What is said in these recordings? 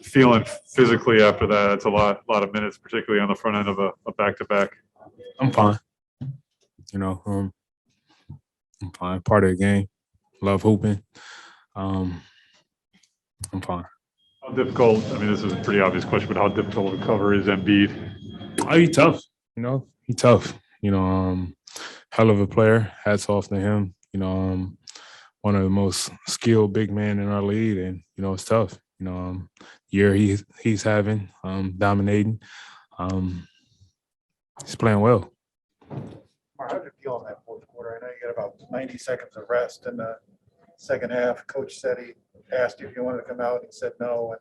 feeling physically after that? It's a lot of minutes, particularly on the front end of a back-to-back. I'm fine. I'm fine. Part of the game. Love hooping. I'm fine. How difficult? I mean, this is a pretty obvious question, but how difficult to cover is Embiid? Oh, he tough. He tough. Hell of a player. Hats off to him. One of the most skilled big men in our league, and it's tough. Year he's having, dominating. He's playing well. How did you feel in that fourth quarter? I know you got about 90 seconds of rest in the second half. Coach said he asked you if you wanted to come out. He said no,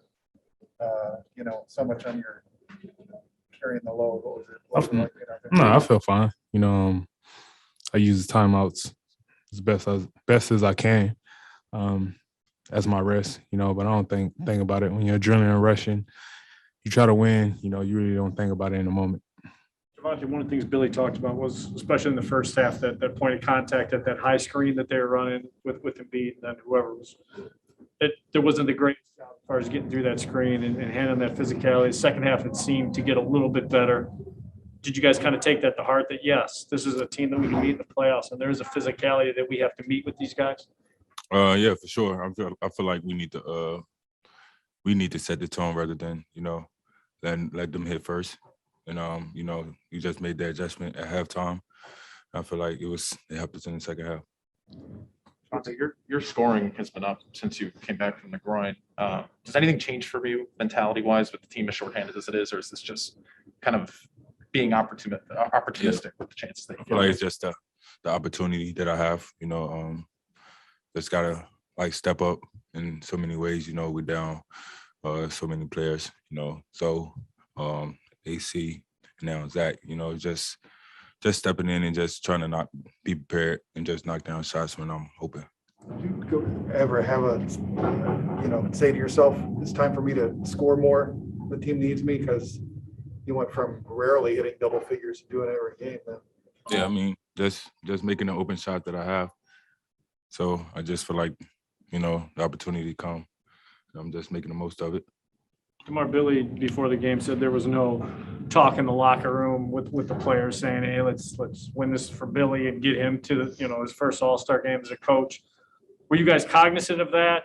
and so much on your carrying the load. What was it? No, I felt fine. I use the timeouts as best as I can as my rest. But I don't think about it when you're adrenaline rushing. You try to win. You really don't think about it in the moment. Javonte, one of the things Billy talked about was, especially in the first half, that point of contact at that high screen that they were running with Embiid and then whoever was. There wasn't the greatest job as far as getting through that screen and handling that physicality. The second half, it seemed to get a little bit better. Did you guys kind of take that to heart that, yes, this is a team that we can meet in the playoffs and there's a physicality that we have to meet with these guys? Yeah, for sure. I feel like we need to set the tone rather than, let them hit first. And you just made that adjustment at halftime. I feel like it helped us in the second half. Your scoring has been up since you came back from the groin. Does anything change for you mentality-wise with the team as shorthanded as it is, or is this just kind of being opportunistic with the chances that you get? I feel like it's just the opportunity that I have. Just gotta step up in so many ways. We're down so many players. So AC now Zach. Just stepping in and just trying to not be prepared and just knock down shots when I'm open. Did you ever have say to yourself, it's time for me to score more? The team needs me, because you went from rarely hitting double figures to doing it every game. Then. Yeah, I mean, just making the open shot that I have. So I just feel like, the opportunity come. I'm just making the most of it. Demar, Billy, before the game, said there was no talk in the locker room with the players saying, hey, let's win this for Billy and get him to his first All-Star game as a coach. Were you guys cognizant of that?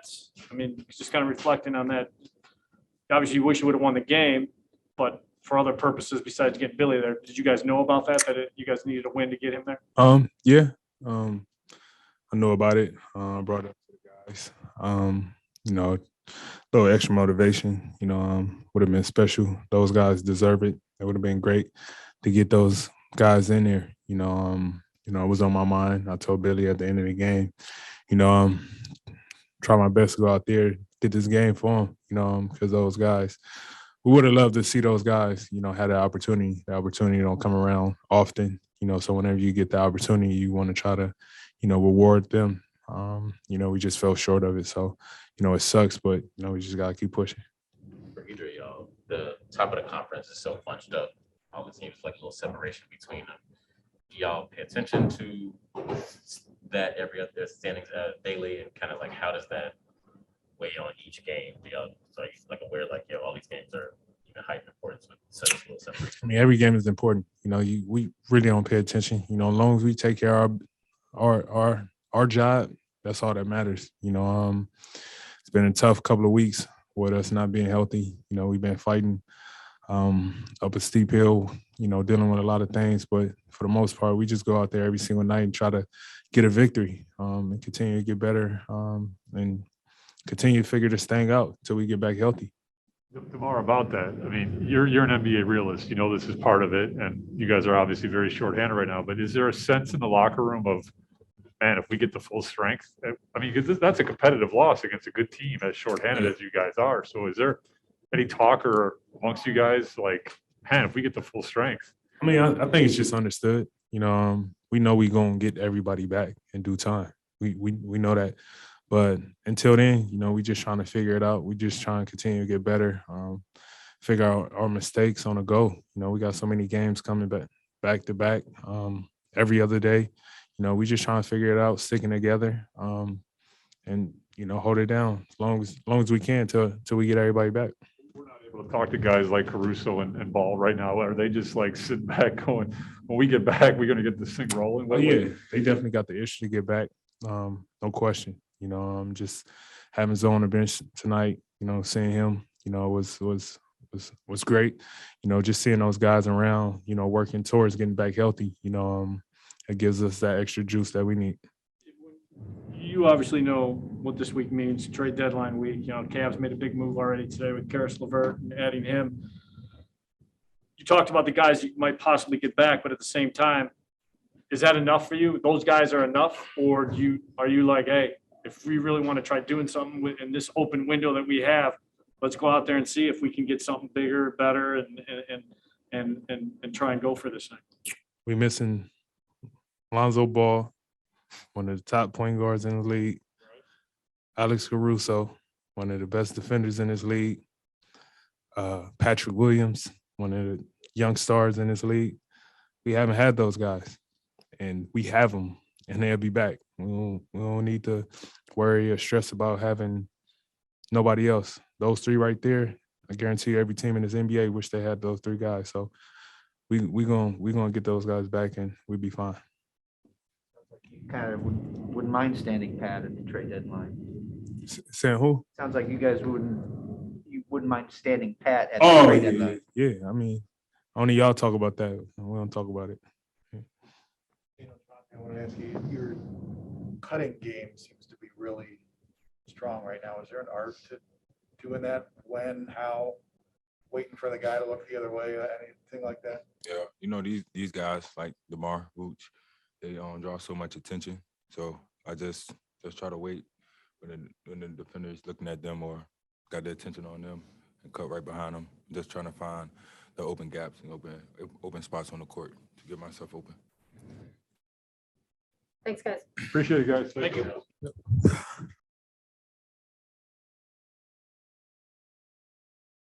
I mean, just kind of reflecting on that. Obviously, you wish you would have won the game, but for other purposes besides getting Billy there, did you guys know about that you guys needed a win to get him there? Yeah. I know about it. I brought it up to the guys. A little extra motivation, would have been special. Those guys deserve it. It would have been great to get those guys in there. It was on my mind. I told Billy at the end of the game, try my best to go out there, get this game for them, because those guys, we would have loved to see those guys, had the opportunity. The opportunity don't come around often, so whenever you get the opportunity, you want to try to, reward them. We just fell short of it. So, it sucks, but, we just got to keep pushing. For Idre, y'all, the top of the conference is so bunched up. All it seems like a little separation between them. Do y'all pay attention to that every other standings daily, and kind of how does that weigh on each game? Do y'all aware all these games are heightened importance with such a little separation? I mean, every game is important. We really don't pay attention. As long as we take care of our job, that's all that matters. It's been a tough couple of weeks with us not being healthy. We've been fighting up a steep hill, dealing with a lot of things. But for the most part, we just go out there every single night and try to get a victory and continue to get better and continue to figure this thing out until we get back healthy. Demar, about that, I mean, you're an NBA realist. This is part of it, and you guys are obviously very shorthanded right now. But is there a sense in the locker room of, man, if we get the full strength? I mean, because that's a competitive loss against a good team as shorthanded as you guys are. So is there any talk or amongst you guys man, if we get the full strength? I mean, I think it's just understood. We know we're going to get everybody back in due time. We know that. But until then, we just trying to figure it out. We just trying to continue to get better, figure out our mistakes on the go. We got so many games coming back to back every other day. We just trying to figure it out, sticking together, and hold it down as long as we can till we get everybody back. We're not able to talk to guys like Caruso and Ball right now. Are they just like sitting back going, when we get back, we're going to get this thing rolling? Well, yeah, they definitely got the issue to get back. No question. Just having Zoe on the bench tonight, seeing him, was great. Just seeing those guys around, working towards getting back healthy, it gives us that extra juice that we need. You obviously know what this week means, trade deadline week. Cavs made a big move already today with Karis LeVert and adding him. You talked about the guys you might possibly get back, but at the same time, is that enough for you? Those guys are enough? Or are you like, hey, if we really want to try doing something in this open window that we have, let's go out there and see if we can get something bigger, better, and try and go for this thing. We missing Lonzo Ball, one of the top point guards in the league. Alex Caruso, one of the best defenders in this league. Patrick Williams, one of the young stars in this league. We haven't had those guys, and we have them, and they'll be back. We don't need to worry or stress about having nobody else. Those three right there, I guarantee every team in this NBA wish they had those three guys. So we gonna get those guys back, and we'll be fine. Kind of wouldn't mind standing pat at the trade deadline. Saying who? Sounds like you guys wouldn't mind standing pat at the trade deadline. Yeah. I mean, only y'all talk about that. We don't talk about it. I want to ask you, your cutting game seems to be really strong right now. Is there an art to doing that? When, how, waiting for the guy to look the other way, anything like that? Yeah, these guys like Demar, Vooch, they draw so much attention. So I just try to wait when the defender's looking at them or got their attention on them and cut right behind them. Just trying to find the open gaps and open spots on the court to get myself open. Thanks, guys. Appreciate it, guys. Thank you.